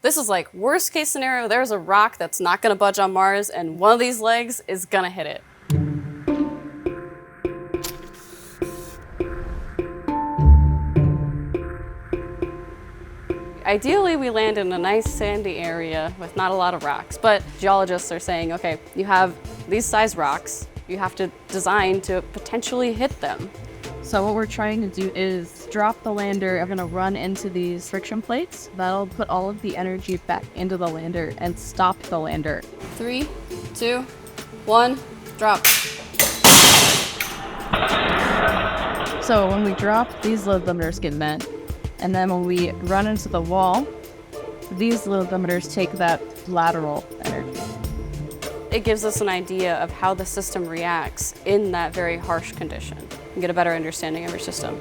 This is like worst case scenario, there's a rock that's not gonna budge on Mars and one of these legs is gonna hit it. Ideally, we land in a nice sandy area with not a lot of rocks, but geologists are saying, okay, you have these size rocks, you have to design to potentially hit them. So what we're trying to do is drop the lander. I'm gonna run into these friction plates. That'll put all of the energy back into the lander and stop the lander. 3, 2, 1, drop. So when we drop, these load limiters get bent. And then when we run into the wall, these load limiters take that lateral energy. It gives us an idea of how the system reacts in that very harsh condition and get a better understanding of your system.